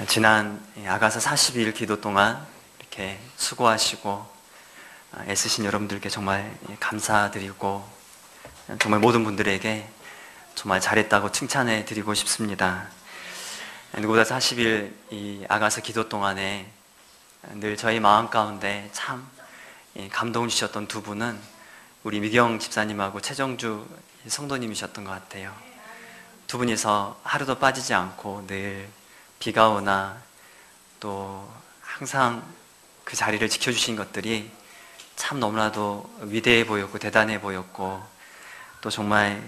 지난 아가서 42일 기도 동안 이렇게 수고하시고 애쓰신 여러분들께 정말 감사드리고 정말 모든 분들에게 정말 잘했다고 칭찬해 드리고 싶습니다. 누구보다 40일 이 아가서 기도 동안에 늘 저희 마음 가운데 참 감동을 주셨던 두 분은 우리 미경 집사님하고 최정주 성도님이셨던 것 같아요. 두 분이서 하루도 빠지지 않고 늘 비가 오나 또 항상 그 자리를 지켜주신 것들이 참 너무나도 위대해 보였고 대단해 보였고, 또 정말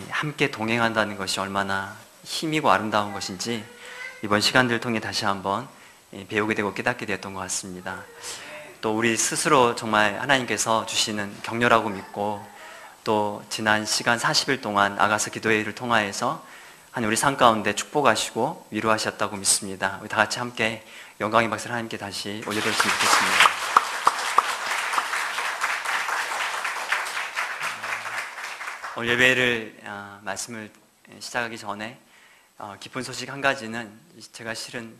함께 동행한다는 것이 얼마나 힘이고 아름다운 것인지 이번 시간들을 통해 다시 한번 배우게 되고 깨닫게 되었던 것 같습니다. 또 우리 스스로 정말 하나님께서 주시는 격려라고 믿고, 또 지난 시간 40일 동안 아가서 기도회를 통하여서 하나님 우리 삶 가운데 축복하시고 위로하셨다고 믿습니다. 우리 다 같이 함께 영광의 박수를 하나님께 다시 올려드렸으면 좋겠습니다. 오늘 예배를 말씀을 시작하기 전에 기쁜 소식 한 가지는, 제가 실은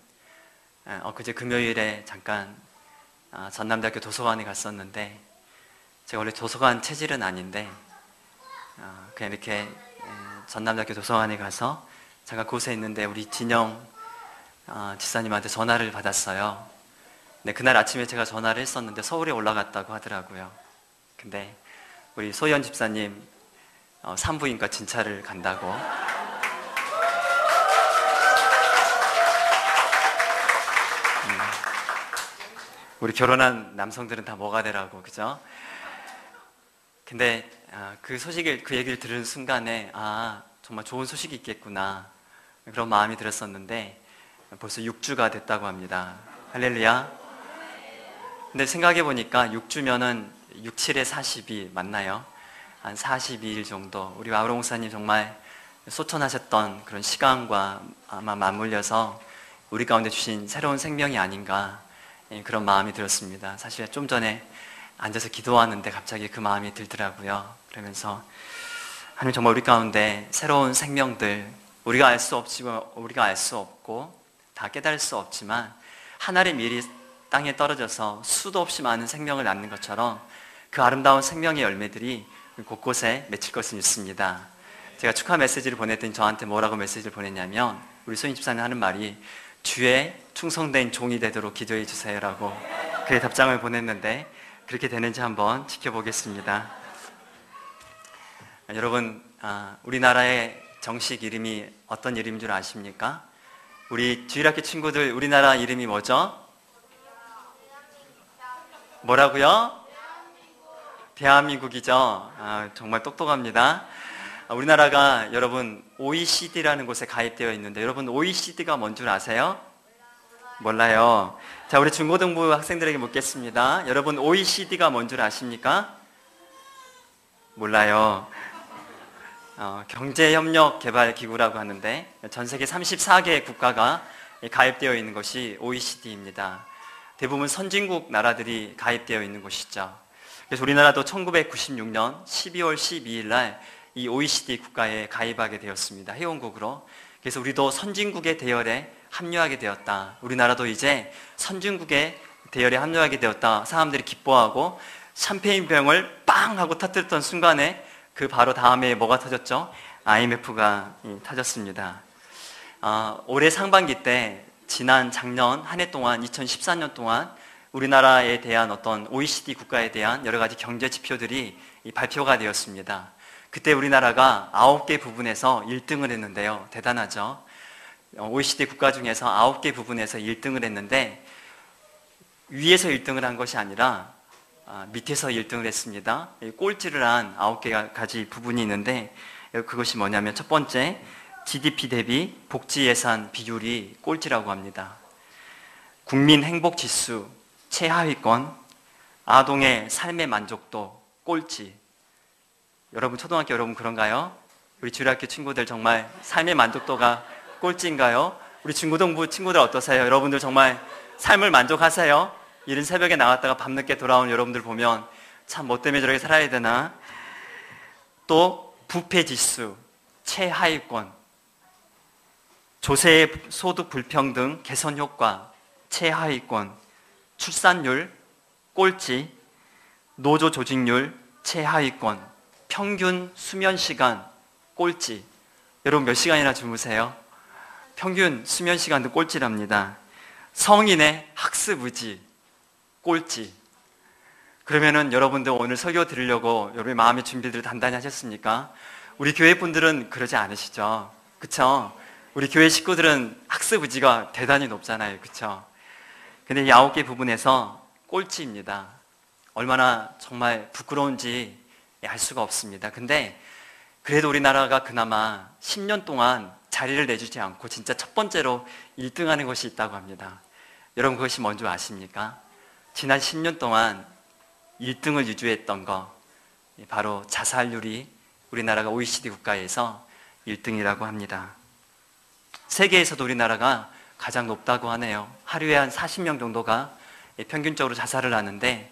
엊그제 금요일에 잠깐 전남대학교 도서관에 갔었는데, 제가 원래 도서관 체질은 아닌데 그냥 이렇게 전남대학교 도서관에 가서 잠깐 그곳에 있는데 우리 진영 집사님한테 전화를 받았어요. 네, 그날 아침에 제가 전화를 했었는데 서울에 올라갔다고 하더라고요. 근데 우리 소연 집사님 산부인과 진찰을 간다고. 우리 결혼한 남성들은 다 뭐가 되라고, 그죠? 근데 그 소식을, 그 얘기를 들은 순간에 정말 좋은 소식이 있겠구나 그런 마음이 들었었는데, 벌써 6주가 됐다고 합니다. 할렐루야. 근데 생각해 보니까 6주면은 6, 7에 42 맞나요? 한 42일 정도 우리 아브라함 목사님 정말 소천하셨던 그런 시간과 아마 맞물려서 우리 가운데 주신 새로운 생명이 아닌가, 그런 마음이 들었습니다. 사실 좀 전에 앉아서 기도하는데 갑자기 그 마음이 들더라고요. 그러면서 하나님 정말 우리 가운데 새로운 생명들, 우리가 알 수 없고 다 깨달을 수 없지만 하늘의 밀이 땅에 떨어져서 수도 없이 많은 생명을 낳는 것처럼 그 아름다운 생명의 열매들이 곳곳에 맺힐 것을 믿습니다. 제가 축하 메시지를 보냈더니 저한테 뭐라고 메시지를 보냈냐면, 우리 소인 집사님 하는 말이 주의 충성된 종이 되도록 기도해 주세요라고 그의 답장을 보냈는데, 그렇게 되는지 한번 지켜보겠습니다. 여러분, 우리나라의 정식 이름이 어떤 이름인 줄 아십니까? 우리 주일학교 친구들, 우리나라 이름이 뭐죠? 뭐라고요? 대한민국이죠. 정말 똑똑합니다. 우리나라가 여러분 OECD라는 곳에 가입되어 있는데, 여러분 OECD가 뭔 줄 아세요? 몰라요. 자, 우리 중고등부 학생들에게 묻겠습니다. 여러분 OECD가 뭔 줄 아십니까? 몰라요. 경제협력개발기구라고 하는데 전 세계 34개 국가가 가입되어 있는 것이 OECD입니다. 대부분 선진국 나라들이 가입되어 있는 곳이죠. 그래서 우리나라도 1996년 12월 12일 날 이 OECD 국가에 가입하게 되었습니다. 회원국으로. 그래서 우리도 선진국의 대열에 합류하게 되었다. 우리나라도 이제 선진국의 대열에 합류하게 되었다. 사람들이 기뻐하고 샴페인 병을 빵 하고 터뜨렸던 순간에 그 바로 다음에 뭐가 터졌죠? IMF가 터졌습니다. 올해 상반기 때 작년 한 해 동안 2014년 동안 우리나라에 대한 어떤 OECD 국가에 대한 여러 가지 경제 지표들이 발표가 되었습니다. 그때 우리나라가 9개 부분에서 1등을 했는데요. 대단하죠? OECD 국가 중에서 9개 부분에서 1등을 했는데, 위에서 1등을 한 것이 아니라 밑에서 1등을 했습니다. 꼴찌를 한 9가지 부분이 있는데, 그것이 뭐냐면 첫 번째, GDP 대비 복지 예산 비율이 꼴찌라고 합니다. 국민 행복 지수 최하위권, 아동의 삶의 만족도 꼴찌. 여러분 초등학교 여러분 그런가요? 우리 주일학교 친구들 정말 삶의 만족도가 꼴찌인가요? 우리 중고등부 친구들 어떠세요? 여러분들 정말 삶을 만족하세요? 이른 새벽에 나갔다가 밤늦게 돌아온 여러분들 보면 참 뭐 때문에 저렇게 살아야 되나? 또 부패지수 최하위권, 조세의 소득 불평등 개선 효과 최하위권, 출산율 꼴찌, 노조 조직률 최하위권, 평균 수면 시간 꼴찌. 여러분 몇 시간이나 주무세요? 평균 수면 시간도 꼴찌랍니다. 성인의 학습 의지 꼴찌. 그러면은 여러분들 오늘 설교 들으려고 여러분의 마음의 준비들을 단단히 하셨습니까? 우리 교회 분들은 그러지 않으시죠? 그쵸? 우리 교회 식구들은 학습 의지가 대단히 높잖아요. 그쵸? 근데 이 9개 부분에서 꼴찌입니다. 얼마나 정말 부끄러운지 알 수가 없습니다. 근데 그래도 우리나라가 그나마 10년 동안 자리를 내주지 않고 진짜 첫 번째로 1등 하는 것이 있다고 합니다. 여러분 그것이 뭔지 아십니까? 지난 10년 동안 1등을 유지했던 거, 바로 자살률이 우리나라가 OECD 국가에서 1등이라고 합니다. 세계에서도 우리나라가 가장 높다고 하네요. 하루에 한 40명 정도가 평균적으로 자살을 하는데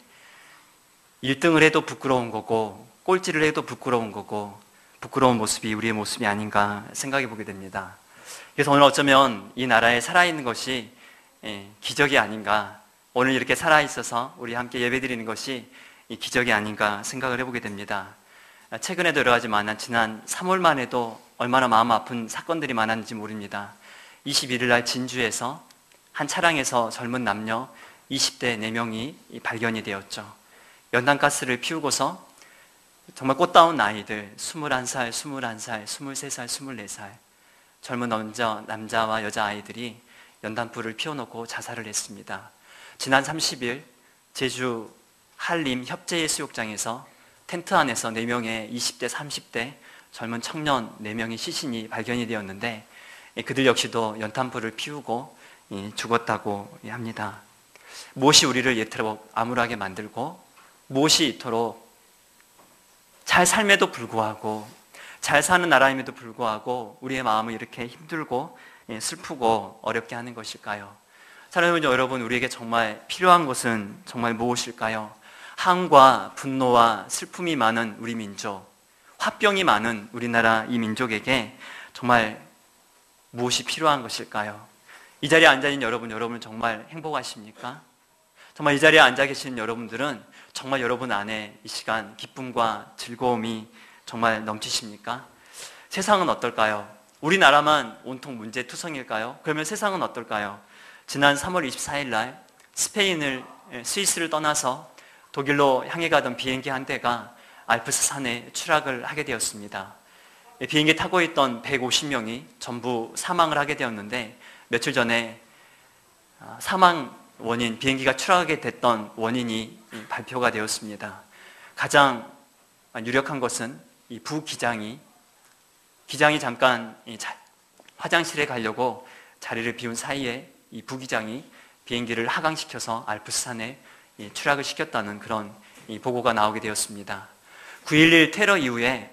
1등을 해도 부끄러운 거고 꼴찌를 해도 부끄러운 거고, 부끄러운 모습이 우리의 모습이 아닌가 생각해 보게 됩니다. 그래서 오늘 어쩌면 이 나라에 살아있는 것이 기적이 아닌가, 오늘 이렇게 살아있어서 우리 함께 예배드리는 것이 기적이 아닌가 생각을 해보게 됩니다. 최근에도 여러 가지 지난 3월만 해도 얼마나 마음 아픈 사건들이 많았는지 모릅니다. 21일 날 진주에서 한 차량에서 젊은 남녀 20대 4명이 발견이 되었죠. 연탄가스를 피우고서 정말 꽃다운 나이들 21살, 21살, 23살, 24살 젊은 남자와 여자아이들이 연탄불을 피워놓고 자살을 했습니다. 지난 30일 제주 한림 협재해수욕장에서 텐트 안에서 4명의 20대, 30대 젊은 청년 4명의 시신이 발견이 되었는데 그들 역시도 연탄불을 피우고 죽었다고 합니다. 무엇이 우리를 이토록 암울하게 만들고 무엇이 이토록 잘 삶에도 불구하고 잘 사는 나라임에도 불구하고 우리의 마음을 이렇게 힘들고 슬프고 어렵게 하는 것일까요? 사랑하는 여러분, 우리에게 정말 필요한 것은 정말 무엇일까요? 한과 분노와 슬픔이 많은 우리 민족, 화병이 많은 우리나라 이 민족에게 정말 무엇이 필요한 것일까요? 이 자리에 앉아있는 여러분 정말 행복하십니까? 정말 이 자리에 앉아 계신 여러분들은 정말 여러분 안에 이 시간 기쁨과 즐거움이 정말 넘치십니까? 세상은 어떨까요? 우리나라만 온통 문제투성일까요? 그러면 세상은 어떨까요? 지난 3월 24일 날 스위스를 떠나서 독일로 향해 가던 비행기 한 대가 알프스 산에 추락을 하게 되었습니다. 비행기 타고 있던 150명이 전부 사망을 하게 되었는데, 며칠 전에 사망 원인, 비행기가 추락하게 됐던 원인이 발표가 되었습니다. 가장 유력한 것은 이 부기장이 잠깐 화장실에 가려고 자리를 비운 사이에 이 부기장이 비행기를 하강시켜서 알프스산에 추락을 시켰다는 그런 보고가 나오게 되었습니다. 9.11 테러 이후에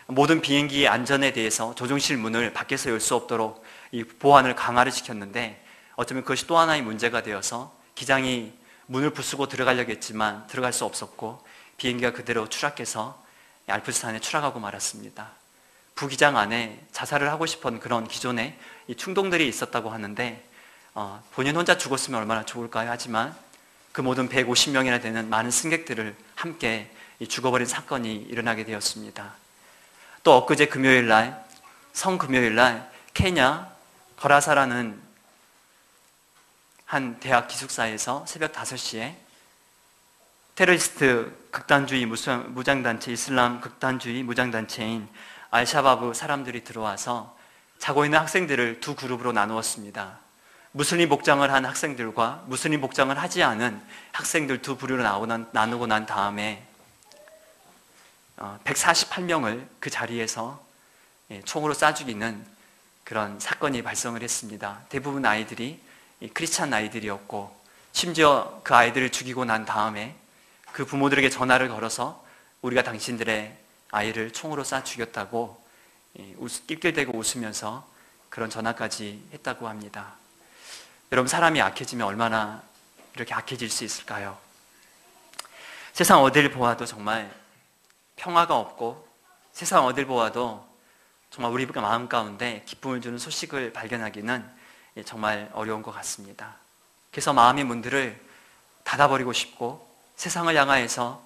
모든 비행기 안전에 대해서 조종실 문을 밖에서 열 수 없도록 이 보안을 강화를 시켰는데, 어쩌면 그것이 또 하나의 문제가 되어서 기장이 문을 부수고 들어가려고 했지만 들어갈 수 없었고 비행기가 그대로 추락해서 알프스산에 추락하고 말았습니다. 부기장 안에 자살을 하고 싶은 그런 기존의 이 충동들이 있었다고 하는데, 본인 혼자 죽었으면 얼마나 좋을까요? 하지만 그 모든 150명이나 되는 많은 승객들을 함께 죽어버린 사건이 일어나게 되었습니다. 또 엊그제 성금요일 날 케냐 거라사라는 한 대학 기숙사에서 새벽 5시에 테러리스트 극단주의 무장단체, 이슬람 극단주의 무장단체인 알샤바브 사람들이 들어와서 자고 있는 학생들을 두 그룹으로 나누었습니다. 무슬림 복장을 한 학생들과 무슬림 복장을 하지 않은 학생들 두 부류로 나누고 난 다음에 148명을 그 자리에서 총으로 쏴 죽이는 그런 사건이 발생을 했습니다. 대부분 아이들이 크리스찬 아이들이었고, 심지어 그 아이들을 죽이고 난 다음에 그 부모들에게 전화를 걸어서 우리가 당신들의 아이를 총으로 쏴 죽였다고 낄낄대고 웃으면서 그런 전화까지 했다고 합니다. 여러분, 사람이 악해지면 얼마나 이렇게 악해질 수 있을까요? 세상 어디를 보아도 정말 평화가 없고 세상 어딜 보아도 정말 우리 마음 가운데 기쁨을 주는 소식을 발견하기는 정말 어려운 것 같습니다. 그래서 마음의 문들을 닫아버리고 싶고, 세상을 향하여서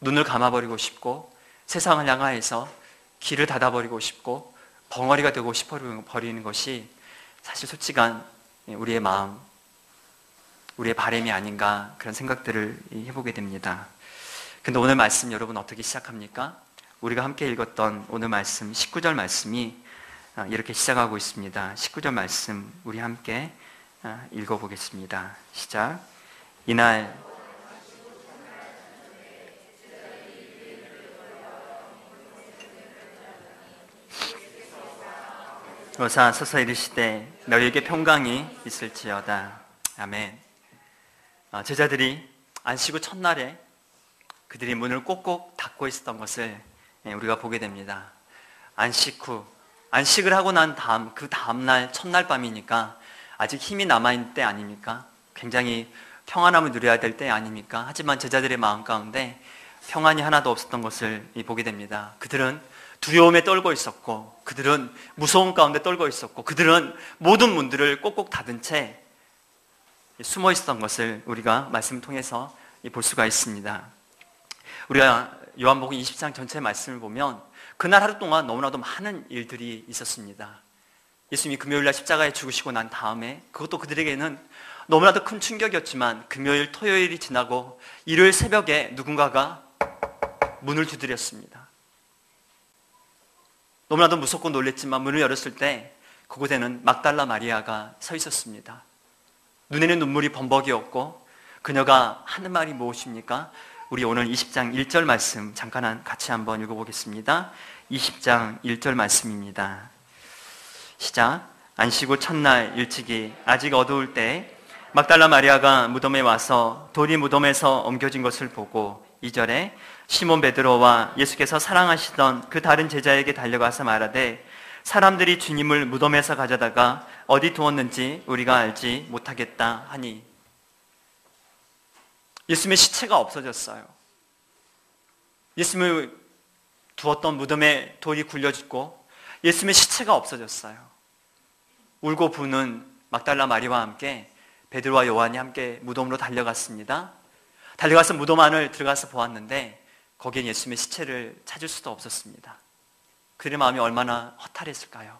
눈을 감아버리고 싶고, 세상을 향하여서 길을 닫아버리고 싶고, 벙어리가 되고 싶어버리는 것이 사실 솔직한 우리의 마음, 우리의 바람이 아닌가, 그런 생각들을 해보게 됩니다. 근데 오늘 말씀 여러분 어떻게 시작합니까? 우리가 함께 읽었던 오늘 말씀 19절 말씀이 이렇게 시작하고 있습니다. 19절 말씀 우리 함께 읽어보겠습니다. 시작. 이날 여사 서서 이르시되 너희에게 평강이 있을지어다. 아멘. 제자들이 안식 후 첫날에 그들이 문을 꼭꼭 닫고 있었던 것을 우리가 보게 됩니다. 안식 후, 안식을 하고 난 그 다음날 첫날 밤이니까 아직 힘이 남아있는 때 아닙니까? 굉장히 평안함을 누려야 될 때 아닙니까? 하지만 제자들의 마음 가운데 평안이 하나도 없었던 것을 보게 됩니다. 그들은 두려움에 떨고 있었고, 그들은 무서움 가운데 떨고 있었고, 그들은 모든 문들을 꼭꼭 닫은 채 숨어 있었던 것을 우리가 말씀을 통해서 볼 수가 있습니다. 우리가 요한복음 20장 전체 말씀을 보면 그날 하루 동안 너무나도 많은 일들이 있었습니다. 예수님이 금요일날 십자가에 죽으시고 난 다음에, 그것도 그들에게는 너무나도 큰 충격이었지만, 금요일, 토요일이 지나고 일요일 새벽에 누군가가 문을 두드렸습니다. 너무나도 무섭고 놀랬지만 문을 열었을 때 그곳에는 막달라 마리아가 서 있었습니다. 눈에는 눈물이 범벅이었고, 그녀가 하는 말이 무엇입니까? 우리 오늘 20장 1절 말씀 잠깐 같이 한번 읽어보겠습니다. 20장 1절 말씀입니다. 시작. 안식 후 첫날 일찍이 아직 어두울 때 막달라 마리아가 무덤에 와서 돌이 무덤에서 옮겨진 것을 보고 2절에 시몬 베드로와 예수께서 사랑하시던 그 다른 제자에게 달려가서 말하되 사람들이 주님을 무덤에서 가져다가 어디 두었는지 우리가 알지 못하겠다 하니, 예수님의 시체가 없어졌어요. 예수님을 두었던 무덤에 돌이 굴려지고 예수님의 시체가 없어졌어요. 울고 부는 막달라 마리아와 함께 베드로와 요한이 함께 무덤으로 달려갔습니다. 달려가서 무덤 안을 들어가서 보았는데 거기엔 예수님의 시체를 찾을 수도 없었습니다. 그들의 마음이 얼마나 허탈했을까요?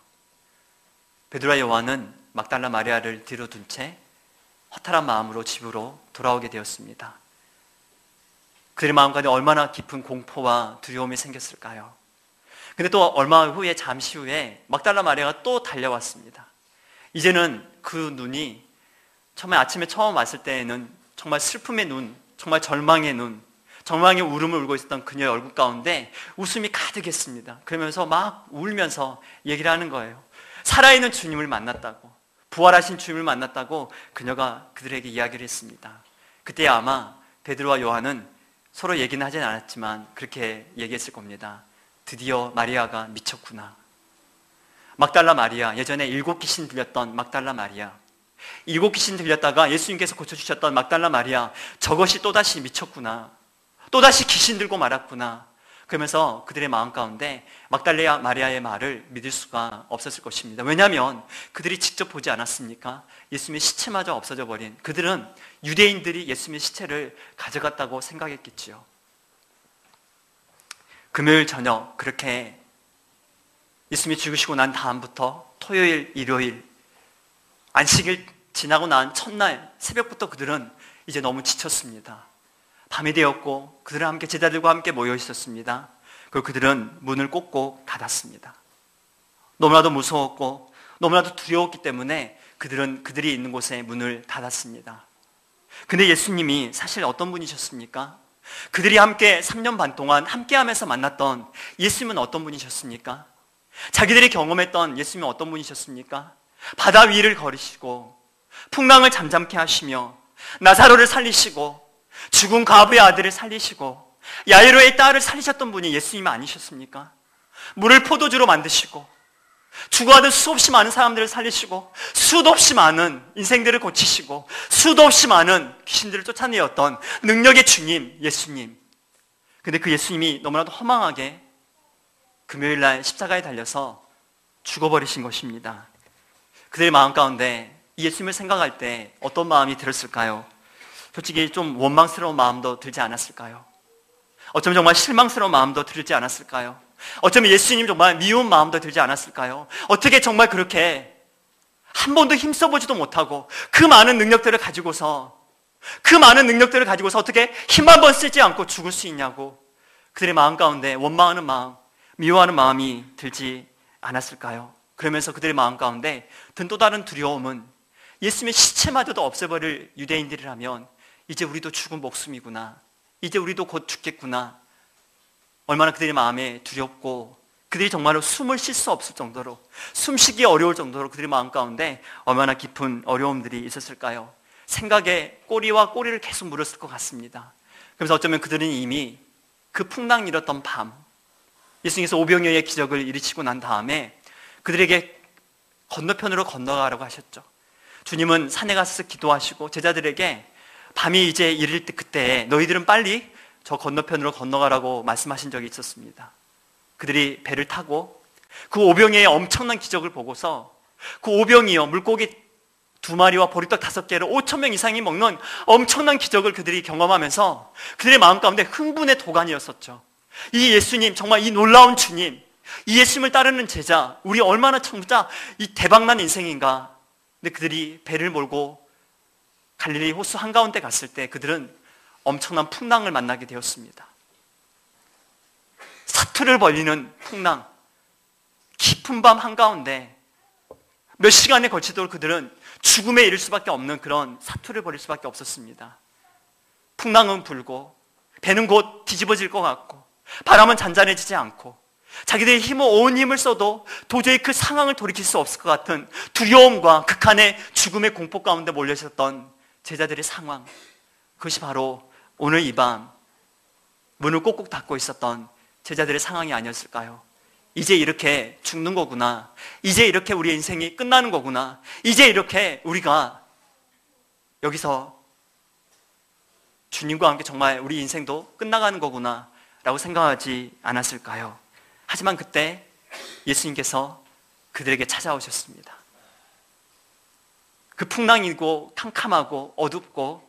베드로와 요한은 막달라 마리아를 뒤로 둔 채 허탈한 마음으로 집으로 돌아오게 되었습니다. 그들의 마음 가운데 얼마나 깊은 공포와 두려움이 생겼을까요? 근데 또 얼마 후에, 잠시 후에 막달라 마리아가 또 달려왔습니다. 이제는 그 눈이 아침에 처음 왔을 때에는 정말 슬픔의 눈, 정말 절망의 눈, 절망의 울음을 울고 있었던 그녀의 얼굴 가운데 웃음이 가득했습니다. 그러면서 막 울면서 얘기를 하는 거예요. 살아있는 주님을 만났다고, 부활하신 주님을 만났다고 그녀가 그들에게 이야기를 했습니다. 그때 아마 베드로와 요한은 서로 얘기는 하진 않았지만 그렇게 얘기했을 겁니다. 드디어 마리아가 미쳤구나. 막달라 마리아, 예전에 7 귀신 들렸던 막달라 마리아, 7 귀신 들렸다가 예수님께서 고쳐주셨던 막달라 마리아, 저것이 또다시 미쳤구나, 또다시 귀신 들고 말았구나. 그러면서 그들의 마음 가운데 막달라 마리아의 말을 믿을 수가 없었을 것입니다. 왜냐하면 그들이 직접 보지 않았습니까? 예수님의 시체마저 없어져 버린, 그들은 유대인들이 예수님의 시체를 가져갔다고 생각했겠지요. 금요일 저녁, 그렇게 예수님이 죽으시고 난 다음부터 토요일, 일요일, 안식일 지나고 난 첫날 새벽부터 그들은 이제 너무 지쳤습니다. 밤이 되었고 그들은 함께 제자들과 함께 모여 있었습니다. 그리고 그들은 문을 꼭꼭 닫았습니다. 너무나도 무서웠고 너무나도 두려웠기 때문에 그들이 있는 곳에 문을 닫았습니다. 근데 예수님이 사실 어떤 분이셨습니까? 그들이 함께 3년 반 동안 함께하면서 만났던 예수님은 어떤 분이셨습니까? 자기들이 경험했던 예수님은 어떤 분이셨습니까? 바다 위를 걸으시고 풍랑을 잠잠케 하시며 나사로를 살리시고 죽은 과부의 아들을 살리시고 야이로의 딸을 살리셨던 분이 예수님 아니셨습니까? 물을 포도주로 만드시고 죽어가던 수없이 많은 사람들을 살리시고 수도 없이 많은 인생들을 고치시고 수도 없이 많은 귀신들을 쫓아내었던 능력의 주님 예수님. 근데 그 예수님이 너무나도 허망하게 금요일 날 십자가에 달려서 죽어버리신 것입니다. 그들의 마음 가운데 예수님을 생각할 때 어떤 마음이 들었을까요? 솔직히 좀 원망스러운 마음도 들지 않았을까요? 어쩌면 정말 실망스러운 마음도 들지 않았을까요? 어쩌면 예수님 정말 미운 마음도 들지 않았을까요? 어떻게 정말 그렇게 한 번도 힘써보지도 못하고 그 많은 능력들을 가지고서 어떻게 힘 한 번 쓰지 않고 죽을 수 있냐고 그들의 마음 가운데 원망하는 마음, 미워하는 마음이 들지 않았을까요? 그러면서 그들의 마음 가운데 든 또 다른 두려움은 예수님의 시체마저도 없애버릴 유대인들이라면 이제 우리도 죽은 목숨이구나, 이제 우리도 곧 죽겠구나, 얼마나 그들의 마음에 두렵고 그들이 정말로 숨을 쉴 수 없을 정도로, 숨쉬기 어려울 정도로 그들의 마음 가운데 얼마나 깊은 어려움들이 있었을까요? 생각에 꼬리와 꼬리를 계속 물었을 것 같습니다. 그래서 어쩌면 그들은 이미 그 풍랑 일었던 밤, 예수님께서 오병이어의 기적을 일으키고 난 다음에 그들에게 건너편으로 건너가라고 하셨죠. 주님은 산에 가서 기도하시고 제자들에게 밤이 이제 이를 때 그때 너희들은 빨리 저 건너편으로 건너가라고 말씀하신 적이 있었습니다. 그들이 배를 타고 그 오병이어의 엄청난 기적을 보고서 그 오병이어 물고기 2마리와 보리떡 5개를 5,000명 이상이 먹는 엄청난 기적을 그들이 경험하면서 그들의 마음 가운데 흥분의 도가니였었죠. 이 예수님, 정말 이 놀라운 주님, 이 예수님을 따르는 제자, 우리 얼마나 진짜 이 대박난 인생인가. 근데 그들이 배를 몰고 갈릴리 호수 한가운데 갔을 때 그들은 엄청난 풍랑을 만나게 되었습니다. 사투를 벌리는 풍랑, 깊은 밤 한가운데 몇 시간에 걸치도록 그들은 죽음에 이를 수밖에 없는 그런 사투를 벌일 수밖에 없었습니다. 풍랑은 불고 배는 곧 뒤집어질 것 같고 바람은 잔잔해지지 않고 자기들의 온 힘을 써도 도저히 그 상황을 돌이킬 수 없을 것 같은 두려움과 극한의 죽음의 공포 가운데 몰려 있었던 제자들의 상황, 그것이 바로 오늘 이 밤 문을 꼭꼭 닫고 있었던 제자들의 상황이 아니었을까요? 이제 이렇게 죽는 거구나, 이제 이렇게 우리의 인생이 끝나는 거구나, 이제 이렇게 우리가 여기서 주님과 함께 정말 우리 인생도 끝나가는 거구나 라고 생각하지 않았을까요? 하지만 그때 예수님께서 그들에게 찾아오셨습니다. 그 풍랑이고 캄캄하고 어둡고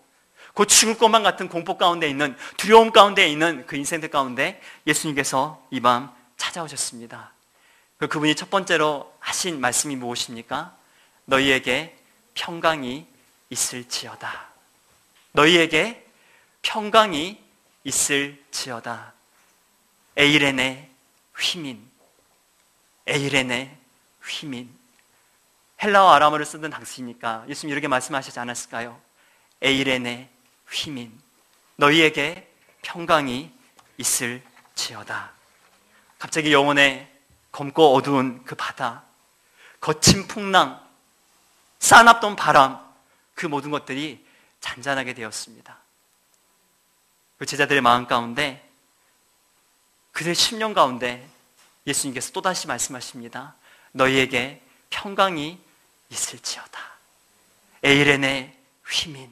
곧 죽을 것만 같은 공포 가운데 있는, 두려움 가운데 있는 그 인생들 가운데 예수님께서 이 밤 찾아오셨습니다. 그분이 첫 번째로 하신 말씀이 무엇입니까? 너희에게 평강이 있을지어다. 너희에게 평강이 있을지어다. 에이레네 휘민, 에이레네 휘민. 헬라어 아람어를 쓰던 당시니까 예수님 이렇게 말씀하시지 않았을까요? 에이레네 휘민, 너희에게 평강이 있을지어다. 갑자기 영혼의 검고 어두운 그 바다, 거친 풍랑, 싸납던 바람, 그 모든 것들이 잔잔하게 되었습니다. 그 제자들의 마음 가운데, 그들의 심령 가운데 예수님께서 또다시 말씀하십니다. 너희에게 평강이 있을지어다. 에이레네 휘민.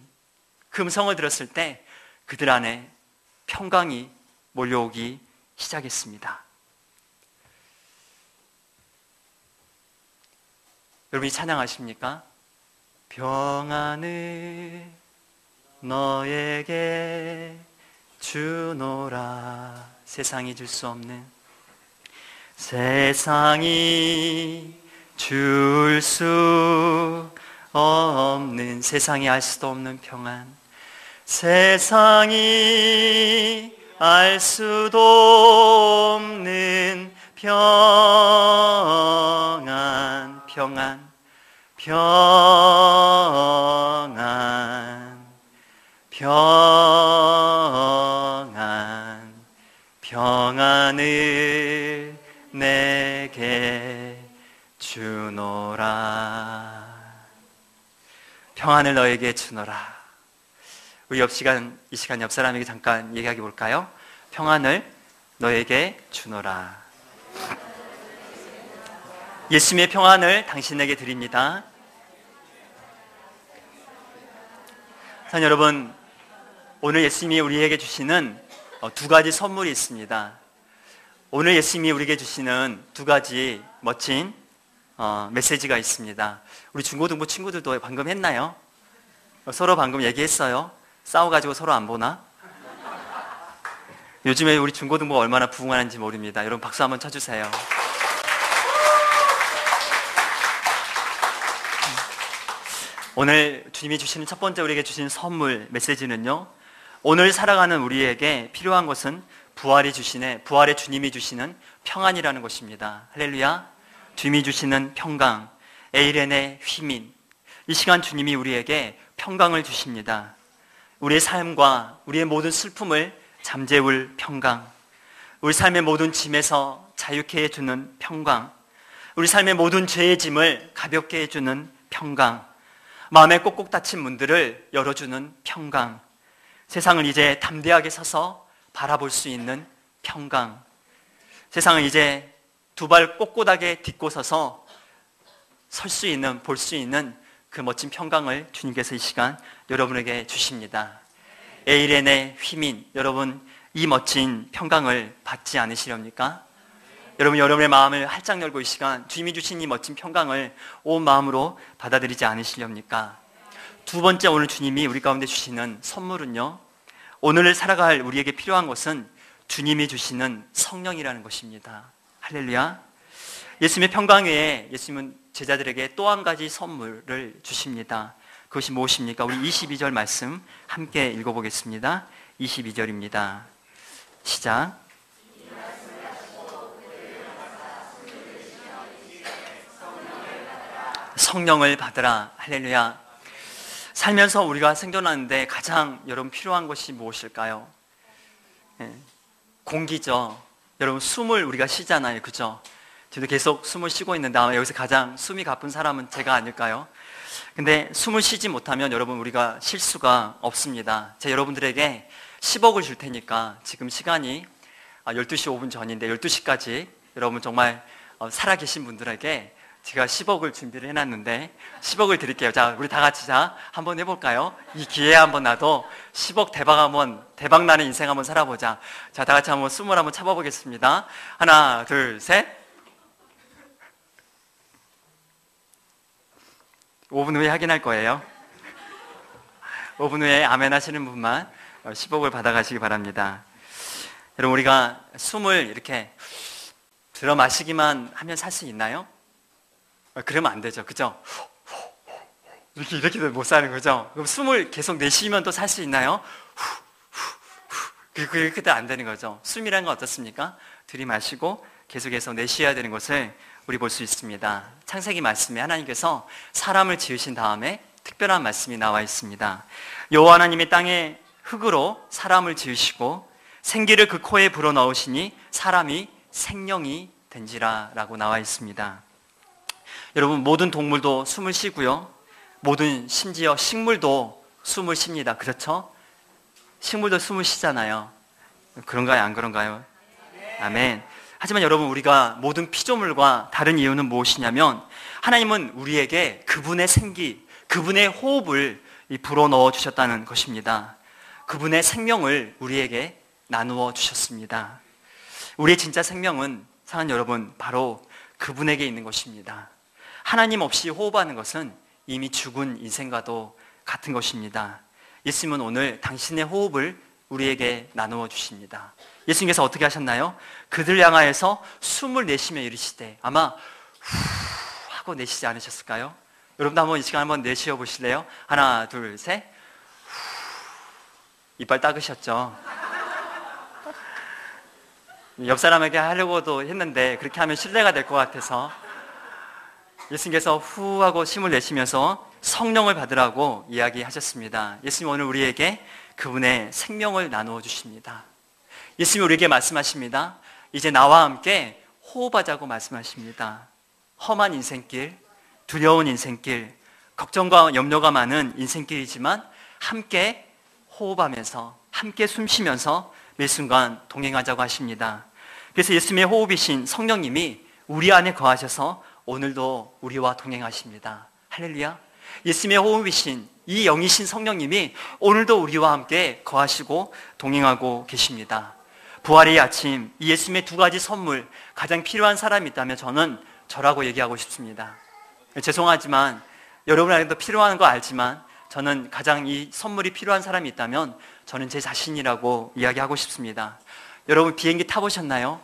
그 음성을 들었을 때 그들 안에 평강이 몰려오기 시작했습니다. 여러분이 찬양하십니까? 평안을 너에게 주노라. 세상이 줄 수 없는, 세상이 줄 수 없는, 세상이 알 수도 없는 평안, 세상이 알 수도 없는 평안, 평안, 평안, 평안, 평안을 내게 주노라. 평안을 너에게 주노라. 우리 이 시간 옆 사람에게 잠깐 얘기해 볼까요? 평안을 너에게 주노라. 예수님의 평안을 당신에게 드립니다. 사랑하는 여러분, 오늘 예수님이 우리에게 주시는 두 가지 선물이 있습니다. 오늘 예수님이 우리에게 주시는 두 가지 멋진 메시지가 있습니다. 우리 중고등부 친구들도 방금 했나요? 서로 방금 얘기했어요? 싸워가지고 서로 안 보나? 요즘에 우리 중고등부가 얼마나 부흥하는지 모릅니다. 여러분 박수 한번 쳐주세요. 오늘 주님이 주시는 첫 번째 우리에게 주신 선물 메시지는요, 오늘 살아가는 우리에게 필요한 것은 부활의 주님이 주시는 평안이라는 것입니다. 할렐루야. 주님이 주시는 평강, 에이렌의 휘민. 이 시간 주님이 우리에게 평강을 주십니다. 우리의 삶과 우리의 모든 슬픔을 잠재울 평강, 우리 삶의 모든 짐에서 자유케 해주는 평강, 우리 삶의 모든 죄의 짐을 가볍게 해주는 평강, 마음에 꼭꼭 닫힌 문들을 열어주는 평강, 세상을 이제 담대하게 서서 바라볼 수 있는 평강, 세상을 이제 두 발 꼿꼿하게 딛고 서서 설 수 있는, 볼 수 있는 그 멋진 평강을 주님께서 이 시간 여러분에게 주십니다. 에이렌의 휘민, 여러분 이 멋진 평강을 받지 않으시렵니까? 여러분, 여러분의 마음을 활짝 열고 이 시간 주님이 주신 이 멋진 평강을 온 마음으로 받아들이지 않으시렵니까? 두 번째, 오늘 주님이 우리 가운데 주시는 선물은요, 오늘을 살아갈 우리에게 필요한 것은 주님이 주시는 성령이라는 것입니다. 할렐루야. 예수님의 평강 외에 예수님은 제자들에게 또 한 가지 선물을 주십니다. 그것이 무엇입니까? 우리 22절 말씀 함께 읽어보겠습니다. 22절입니다. 시작. 성령을 받으라. 할렐루야. 살면서 우리가 생존하는데 가장 여러분 필요한 것이 무엇일까요? 공기죠. 여러분 숨을 우리가 쉬잖아요. 그죠? 저도 계속 숨을 쉬고 있는데 아마 여기서 가장 숨이 가쁜 사람은 제가 아닐까요? 근데 숨을 쉬지 못하면 여러분 우리가 쉴 수가 없습니다. 제가 여러분들에게 10억을 줄 테니까 지금 시간이 12시 5분 전인데 12시까지 여러분 정말 살아계신 분들에게 제가 10억을 준비를 해놨는데 10억을 드릴게요. 자, 우리 다 같이 한번 해볼까요? 이 기회에 한번 나도 10억 대박 나는 인생 한번 살아보자. 자, 다 같이 한번 숨을 한번 참아보겠습니다. 하나, 둘, 셋. 5분 후에 확인할 거예요. 5분 후에 아멘 하시는 분만 10억을 받아가시기 바랍니다. 여러분, 우리가 숨을 이렇게 들어 마시기만 하면 살 수 있나요? 그러면 안 되죠. 그죠? 이렇게도 못 사는 거죠? 그럼 숨을 계속 내쉬면 또 살 수 있나요? 그렇게도 안 되는 거죠. 숨이라는 건 어떻습니까? 들이마시고 계속해서 내쉬어야 되는 것을 우리 볼 수 있습니다. 창세기 말씀에 하나님께서 사람을 지으신 다음에 특별한 말씀이 나와 있습니다. 여호와 하나님이 땅의 흙으로 사람을 지으시고 생기를 그 코에 불어넣으시니 사람이 생명이 된지라 라고 나와 있습니다. 여러분, 모든 동물도 숨을 쉬고요, 심지어 식물도 숨을 쉽니다. 그렇죠? 식물도 숨을 쉬잖아요. 그런가요? 안 그런가요? 아멘. 하지만 여러분, 우리가 모든 피조물과 다른 이유는 무엇이냐면 하나님은 우리에게 그분의 생기, 그분의 호흡을 불어넣어 주셨다는 것입니다. 그분의 생명을 우리에게 나누어 주셨습니다. 우리의 진짜 생명은 사랑하는 여러분, 바로 그분에게 있는 것입니다. 하나님 없이 호흡하는 것은 이미 죽은 인생과도 같은 것입니다. 예수님은 오늘 당신의 호흡을 우리에게 나누어 주십니다. 예수님께서 어떻게 하셨나요? 그들 향하여서 숨을 내쉬며 이르시되, 아마 후 하고 내쉬지 않으셨을까요? 여러분도 한번 이 시간 한번 내쉬어 보실래요? 하나, 둘, 셋. 이빨 닦으셨죠? 옆 사람에게 하려고도 했는데 그렇게 하면 신뢰가 될 것 같아서 예수님께서 후 하고 힘을 내쉬면서 성령을 받으라고 이야기하셨습니다. 예수님 오늘 우리에게 그분의 생명을 나누어 주십니다. 예수님이 우리에게 말씀하십니다. 이제 나와 함께 호흡하자고 말씀하십니다. 험한 인생길, 두려운 인생길, 걱정과 염려가 많은 인생길이지만 함께 호흡하면서, 함께 숨쉬면서 매 순간 동행하자고 하십니다. 그래서 예수님의 호흡이신 성령님이 우리 안에 거하셔서 오늘도 우리와 동행하십니다. 할렐루야. 예수님의 호흡이신 이 영이신 성령님이 오늘도 우리와 함께 거하시고 동행하고 계십니다. 부활의 아침, 이 예수님의 두 가지 선물, 가장 필요한 사람이 있다면 저는 저라고 얘기하고 싶습니다. 죄송하지만 여러분에게도 필요한 거 알지만 저는 가장 이 선물이 필요한 사람이 있다면 저는 제 자신이라고 이야기하고 싶습니다. 여러분 비행기 타보셨나요?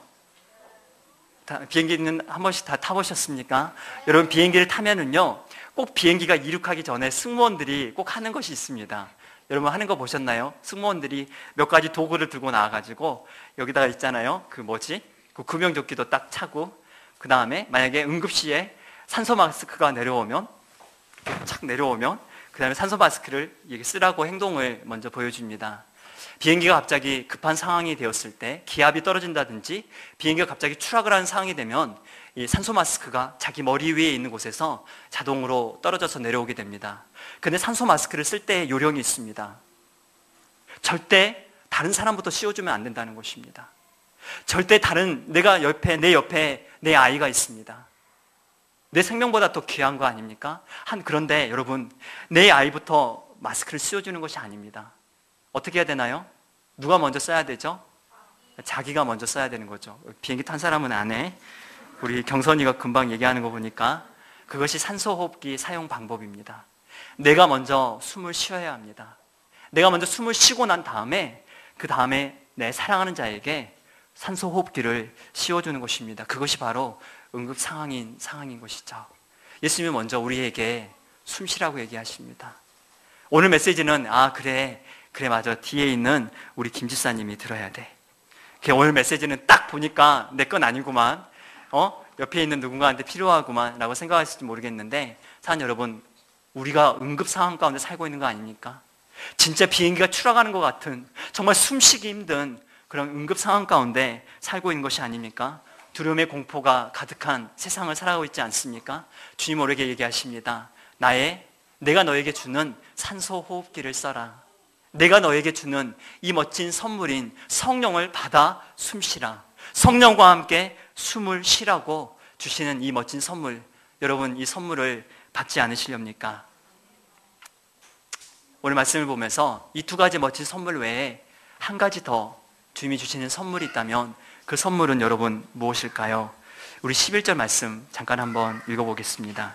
비행기는 한 번씩 다 타보셨습니까? 여러분 비행기를 타면은요, 꼭 비행기가 이륙하기 전에 승무원들이 꼭 하는 것이 있습니다. 여러분 하는 거 보셨나요? 승무원들이 몇 가지 도구를 들고 나와가지고 여기다가 있잖아요. 그 구명조끼도 딱 차고, 그 다음에 만약에 응급시에 산소 마스크가 내려오면, 착 내려오면, 그 다음에 산소 마스크를 쓰라고 행동을 먼저 보여줍니다. 비행기가 갑자기 급한 상황이 되었을 때, 기압이 떨어진다든지 비행기가 갑자기 추락을 하는 상황이 되면 이 산소 마스크가 자기 머리 위에 있는 곳에서 자동으로 떨어져서 내려오게 됩니다. 근데 산소 마스크를 쓸 때 요령이 있습니다. 절대 다른 사람부터 씌워주면 안 된다는 것입니다. 절대 내 옆에 내 아이가 있습니다. 내 생명보다 더 귀한 거 아닙니까? 그런데 여러분, 내 아이부터 마스크를 씌워주는 것이 아닙니다. 어떻게 해야 되나요? 누가 먼저 써야 되죠? 자기가 먼저 써야 되는 거죠. 비행기 탄 사람은 안 해. 우리 경선이가 금방 얘기하는 거 보니까 그것이 산소호흡기 사용 방법입니다. 내가 먼저 숨을 쉬어야 합니다. 내가 먼저 숨을 쉬고 난 다음에, 그 다음에 내 사랑하는 자에게 산소호흡기를 씌워주는 것입니다. 그것이 바로 응급 상황인 것이죠. 예수님이 먼저 우리에게 숨 쉬라고 얘기하십니다. 오늘 메시지는 그래 맞아, 뒤에 있는 우리 김 집사님이 들어야 돼. 오늘 메시지는 딱 보니까 내 건 아니구만, 옆에 있는 누군가한테 필요하구만 라고 생각하실지 모르겠는데, 사랑 여러분, 우리가 응급 상황 가운데 살고 있는 거 아닙니까? 진짜 비행기가 추락하는 것 같은, 정말 숨쉬기 힘든 그런 응급 상황 가운데 살고 있는 것이 아닙니까? 두려움의 공포가 가득한 세상을 살아가고 있지 않습니까? 주님 우리에게 얘기하십니다. 내가 너에게 주는 산소 호흡기를 써라. 내가 너에게 주는 이 멋진 선물인 성령을 받아 숨쉬라. 성령과 함께 숨을 쉬라고 주시는 이 멋진 선물, 여러분 이 선물을 받지 않으시렵니까? 오늘 말씀을 보면서 이 두 가지 멋진 선물 외에 한 가지 더 주님이 주시는 선물이 있다면 그 선물은 여러분 무엇일까요? 우리 11절 말씀 잠깐 한번 읽어보겠습니다.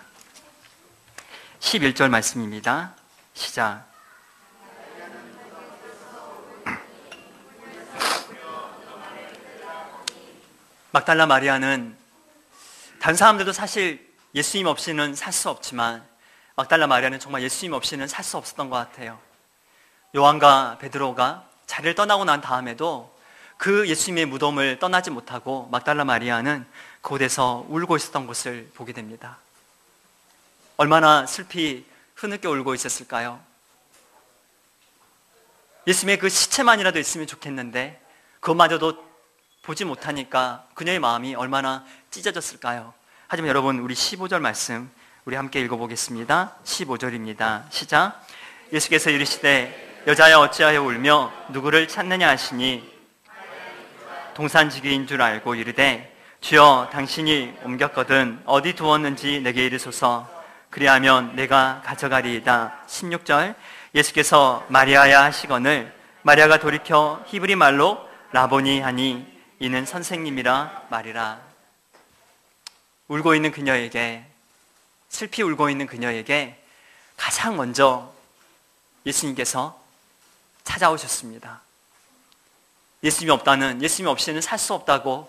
11절 말씀입니다. 시작. 막달라 마리아는, 다른 사람들도 사실 예수님 없이는 살 수 없지만 막달라 마리아는 정말 예수님 없이는 살 수 없었던 것 같아요. 요한과 베드로가 자리를 떠나고 난 다음에도 그 예수님의 무덤을 떠나지 못하고 막달라 마리아는 그곳에서 울고 있었던 것을 보게 됩니다. 얼마나 슬피 흐느껴 울고 있었을까요? 예수님의 그 시체만이라도 있으면 좋겠는데 그것마저도 보지 못하니까 그녀의 마음이 얼마나 찢어졌을까요? 하지만 여러분, 우리 15절 말씀 우리 함께 읽어보겠습니다. 15절입니다. 시작. 예수께서 이르시되 여자여 어찌하여 울며 누구를 찾느냐 하시니 동산지기인 줄 알고 이르되 주여 당신이 옮겼거든 어디 두었는지 내게 이르소서. 그리하면 내가 가져가리이다. 16절. 예수께서 마리아야 하시거늘 마리아가 돌이켜 히브리 말로 라보니 하니 이는 선생님이라 말이라. 울고 있는 그녀에게, 슬피 울고 있는 그녀에게 가장 먼저 예수님께서 찾아오셨습니다. 예수님이 없이는 살 수 없다고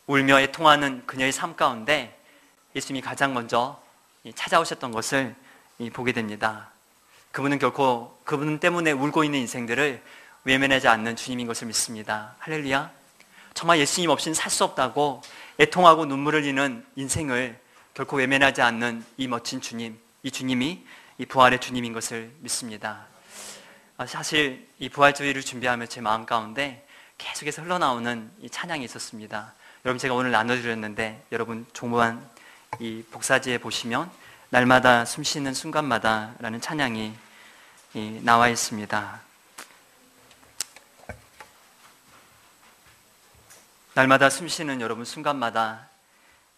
울며 애통하는 그녀의 삶 가운데 예수님이 가장 먼저 찾아오셨던 것을 보게 됩니다. 그분은 결코 그분 때문에 울고 있는 인생들을 외면하지 않는 주님인 것을 믿습니다. 할렐루야. 정말 예수님 없이는 살 수 없다고 애통하고 눈물을 흘리는 인생을 결코 외면하지 않는 이 멋진 주님, 이 주님이 이 부활의 주님인 것을 믿습니다. 사실 이 부활주의를 준비하며 제 마음 가운데 계속해서 흘러나오는 이 찬양이 있었습니다. 여러분, 제가 오늘 나눠드렸는데 여러분 조무한 이 복사지에 보시면 날마다 숨쉬는 순간마다 라는 찬양이 나와 있습니다. 날마다 숨쉬는 여러분 순간마다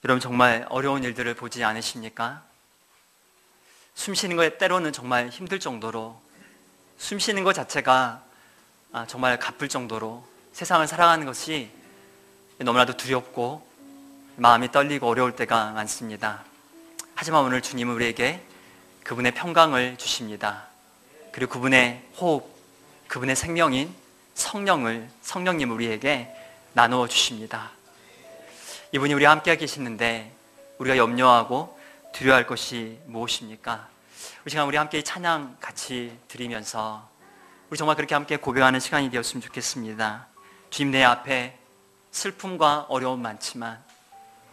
여러분 정말 어려운 일들을 보지 않으십니까? 숨쉬는 것에 때로는 정말 힘들 정도로, 숨쉬는 것 자체가 정말 가쁠 정도로 세상을 살아가는 것이 너무나도 두렵고 마음이 떨리고 어려울 때가 많습니다. 하지만 오늘 주님은 우리에게 그분의 평강을 주십니다. 그리고 그분의 호흡, 그분의 생명인 성령님 우리에게 나누어 주십니다. 이분이 우리와 함께 계시는데 우리가 염려하고 두려워할 것이 무엇입니까? 우리 시간 우리 함께 찬양 같이 드리면서 우리 정말 그렇게 함께 고백하는 시간이 되었으면 좋겠습니다. 주님, 내 앞에 슬픔과 어려움 많지만,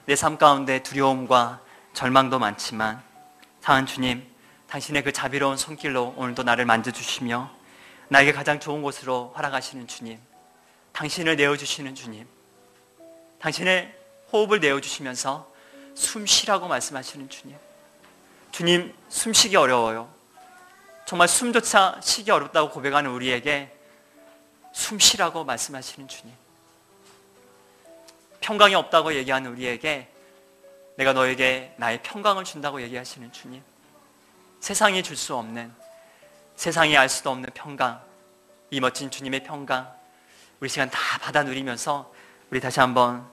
내 삶 가운데 두려움과 절망도 많지만, 사랑하는 주님, 당신의 그 자비로운 손길로 오늘도 나를 만져주시며 나에게 가장 좋은 곳으로 허락하시는 주님, 당신을 내어주시는 주님, 당신의 호흡을 내어주시면서 숨 쉬라고 말씀하시는 주님. 주님, 숨쉬기 어려워요. 정말 숨조차 쉬기 어렵다고 고백하는 우리에게 숨 쉬라고 말씀하시는 주님. 평강이 없다고 얘기하는 우리에게 내가 너에게 나의 평강을 준다고 얘기하시는 주님. 세상이 줄 수 없는, 세상이 알 수도 없는 평강, 이 멋진 주님의 평강, 우리 시간 다 받아 누리면서 우리 다시 한번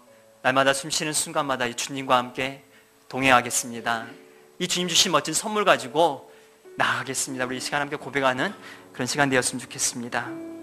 날마다 숨쉬는 순간마다 이 주님과 함께 동행하겠습니다. 이 주님 주신 멋진 선물 가지고 나아가겠습니다. 우리 이 시간 함께 고백하는 그런 시간 되었으면 좋겠습니다.